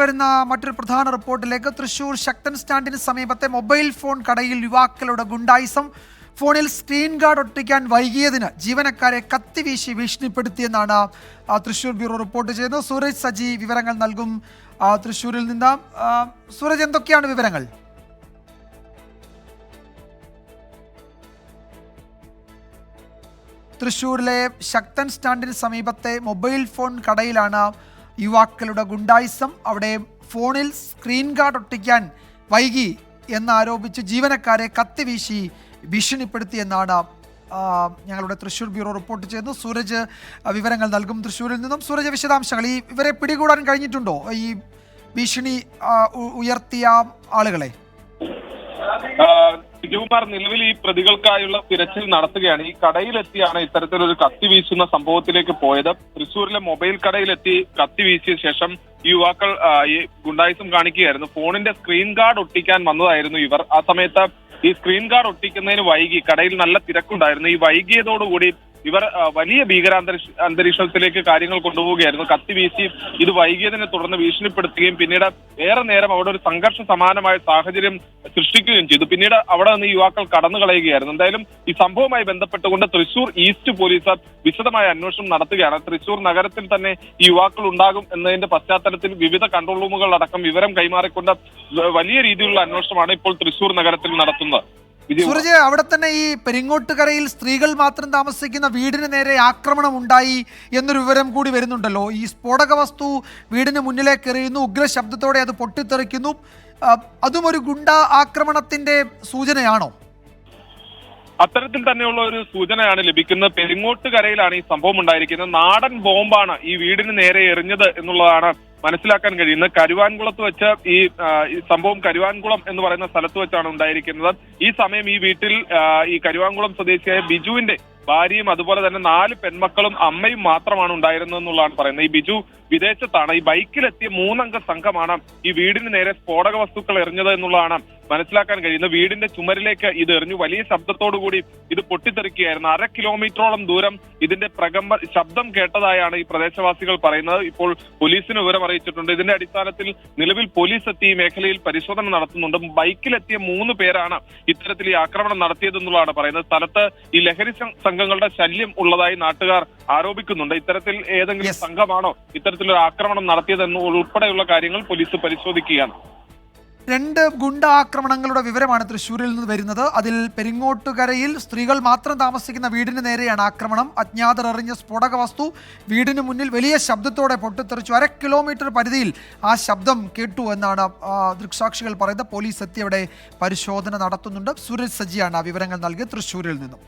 വരുന്ന മറ്റൊരു പ്രധാന റിപ്പോർട്ടിലേക്ക്. തൃശൂർ ശക്തൻ സ്റ്റാൻഡിന് സമീപത്തെ മൊബൈൽ ഫോൺ കടയിൽ യുവാക്കളുടെ ഗുണ്ടായിസം. ഫോണിൽ സ്ക്രീൻ ഗാർഡ് ഒട്ടിക്കാൻ വൈകിയതിന് ജീവനക്കാരെ കത്തിവീശി ഭീഷണിപ്പെടുത്തിയെന്നാണ് തൃശൂർ ബ്യൂറോ റിപ്പോർട്ട് ചെയ്തത്. സൂരജ് സജി വിവരങ്ങൾ നൽകും തൃശൂരിൽ നിന്ന്. സൂരജ്, എന്തൊക്കെയാണ് വിവരങ്ങൾ? തൃശൂരിലെ ശക്തൻ സ്റ്റാൻഡിന് സമീപത്തെ മൊബൈൽ ഫോൺ കടയിലാണ് യുവാക്കളുടെ ഗുണ്ടായിസം. അവിടെ ഫോണിൽ സ്ക്രീൻ ഗാർഡ് ഒട്ടിക്കാൻ വൈകി എന്നാരോപിച്ച് ജീവനക്കാരെ കത്തിവീശി ഭീഷണിപ്പെടുത്തിയെന്നാണ് ഞങ്ങളുടെ തൃശൂർ ബ്യൂറോ റിപ്പോർട്ട് ചെയ്യുന്നു. സൂരജ് വിവരങ്ങൾ നൽകും തൃശ്ശൂരിൽ നിന്നും. സൂരജ്, വിശദാംശങ്ങൾ. ഇവരെ പിടികൂടാൻ കഴിഞ്ഞിട്ടുണ്ടോ, ഈ ഭീഷണി ഉയർത്തിയ ആളുകളെ? വിജയകുമാർ, നിലവിൽ ഈ പ്രതികൾക്കായുള്ള തിരച്ചിൽ നടത്തുകയാണ്. ഈ കടയിലെത്തിയാണ് ഇത്തരത്തിലൊരു കത്തി വീശുന്ന സംഭവത്തിലേക്ക് പോയത്. തൃശ്ശൂരിലെ മൊബൈൽ കടയിലെത്തി കത്തി വീശിയ ശേഷം ഈ യുവാക്കൾ ഈ ഗുണ്ടായിസം കാണിക്കുകയായിരുന്നു. ഫോണിന്റെ സ്ക്രീൻ ഗാർഡ് ഒട്ടിക്കാൻ വന്നതായിരുന്നു ഇവർ. ആ സമയത്ത് ഈ സ്ക്രീൻ ഗാർഡ് ഒട്ടിക്കുന്നതിന് വൈകി. കടയിൽ നല്ല തിരക്കുണ്ടായിരുന്നു. ഈ വൈകിയതോടുകൂടി ഇവർ വലിയ അന്തരീക്ഷത്തിലേക്ക് കാര്യങ്ങൾ കൊണ്ടുപോവുകയായിരുന്നു. കത്തി വീശി ഇത് വൈകിയതിനെ തുടർന്ന് ഭീഷണിപ്പെടുത്തുകയും പിന്നീട് ഏറെ നേരം അവിടെ ഒരു സംഘർഷ സമാനമായ സാഹചര്യം സൃഷ്ടിക്കുകയും ചെയ്തു. പിന്നീട് അവിടെ നിന്ന് യുവാക്കൾ കടന്നു കളയുകയായിരുന്നു. എന്തായാലും ഈ സംഭവവുമായി ബന്ധപ്പെട്ടുകൊണ്ട് തൃശൂർ ഈസ്റ്റ് പോലീസ് വിശദമായ അന്വേഷണം നടത്തുകയാണ്. തൃശൂർ നഗരത്തിൽ തന്നെ ഈ യുവാക്കൾ ഉണ്ടാകും എന്നതിന്റെ പശ്ചാത്തലത്തിൽ വിവിധ കൺട്രോൾ റൂമുകൾ അടക്കം വിവരം കൈമാറിക്കൊണ്ട് വലിയ രീതിയിലുള്ള അന്വേഷണമാണ് ഇപ്പോൾ തൃശൂർ നഗരത്തിൽ നടത്തുന്നത്. സൂരജ്, അവിടെ തന്നെ ഈ പെരിങ്ങോട്ടുകരയിൽ സ്ത്രീകൾ മാത്രം താമസിക്കുന്ന വീടിന് നേരെ ആക്രമണം ഉണ്ടായി എന്നൊരു വിവരം കൂടി വരുന്നുണ്ടല്ലോ. ഈ സ്ഫോടക വസ്തു വീടിന് മുന്നിലേക്ക് എറിയുന്നു, ഉഗ്ര ശബ്ദത്തോടെ അത് പൊട്ടിത്തെറിക്കുന്നു. അതും ഒരു ഗുണ്ട ആക്രമണത്തിന്റെ സൂചനയാണോ? അത്തരത്തിൽ തന്നെയുള്ള ഒരു സൂചനയാണ് ലഭിക്കുന്നത്. പെരിങ്ങോട്ടുകരയിലാണ് ഈ സംഭവം ഉണ്ടായിരിക്കുന്നത്. നാടൻ ബോംബാണ് ഈ വീടിന് നേരെ എറിഞ്ഞത് എന്നുള്ളതാണ് മനസ്സിലാക്കാൻ കഴിയുന്നത്. കരുവാൻകുളത്ത് വെച്ച് ഈ സംഭവം കരുവാൻകുളം എന്ന് പറയുന്ന സ്ഥലത്ത് വെച്ചാണ് ഉണ്ടായിരിക്കുന്നത്. ഈ സമയം ഈ വീട്ടിൽ ഈ കരുവാൻകുളം സ്വദേശിയായ ബിജുവിന്റെ ഭാര്യയും അതുപോലെ തന്നെ 4 പെൺമക്കളും അമ്മയും മാത്രമാണ് ഉണ്ടായിരുന്നതെന്നുള്ളതാണ് പറയുന്നത്. ഈ ബിജു വിദേശത്താണ്. ഈ ബൈക്കിലെത്തിയ 3 അംഗ സംഘമാണ് ഈ വീടിന് നേരെ സ്ഫോടക വസ്തുക്കൾ എറിഞ്ഞത് എന്നുള്ളതാണ് മനസ്സിലാക്കാൻ കഴിയുന്നത്. വീടിന്റെ ചുമരിലേക്ക് ഇത് എറിഞ്ഞു. വലിയ ശബ്ദത്തോടുകൂടി ഇത് പൊട്ടിത്തെറിക്കുകയായിരുന്നു. 1/2 കിലോമീറ്ററോളം ദൂരം ഇതിന്റെ ശബ്ദം കേട്ടതായാണ് ഈ പ്രദേശവാസികൾ പറയുന്നത്. ഇപ്പോൾ പോലീസിന് വിവരം അറിയിച്ചിട്ടുണ്ട്. ഇതിന്റെ അടിസ്ഥാനത്തിൽ നിലവിൽ പോലീസ് എത്തി ഈ മേഖലയിൽ പരിശോധന നടത്തുന്നുണ്ട്. ബൈക്കിലെത്തിയ 3 പേരാണ് ഇത്തരത്തിൽ ഈ ആക്രമണം നടത്തിയതെന്നുള്ളതാണ് പറയുന്നത്. സ്ഥലത്ത് ഈ ലഹരി സംഘങ്ങളുടെ ശല്യം ഉള്ളതായി നാട്ടുകാർ ആരോപിക്കുന്നുണ്ട്. ഇത്തരത്തിൽ ഏതെങ്കിലും സംഘമാണോ ഇത്തരത്തിലൊരു ആക്രമണം നടത്തിയതെന്ന് ഉൾപ്പെടെയുള്ള കാര്യങ്ങൾ പോലീസ് പരിശോധിക്കുകയാണ്. 2 ഗുണ്ട ആക്രമണങ്ങളുടെ വിവരമാണ് തൃശ്ശൂരിൽ നിന്ന് വരുന്നത്. അതിൽ പെരിങ്ങോട്ടുകരയിൽ സ്ത്രീകൾ മാത്രം താമസിക്കുന്ന വീടിന് നേരെയാണ് ആക്രമണം. അജ്ഞാതർ എറിഞ്ഞ സ്ഫോടക വസ്തു വീടിന് മുന്നിൽ വലിയ ശബ്ദത്തോടെ പൊട്ടിത്തെറിച്ചു. 1/2 കിലോമീറ്റർ പരിധിയിൽ ആ ശബ്ദം കേട്ടു എന്നാണ് ദൃക്സാക്ഷികൾ പറയുന്നത്. പോലീസ് എത്തി അവിടെ പരിശോധന നടത്തുന്നുണ്ട്. സൂരജ് സജിയാണ് വിവരങ്ങൾ നൽകിയത് തൃശ്ശൂരിൽ നിന്നും.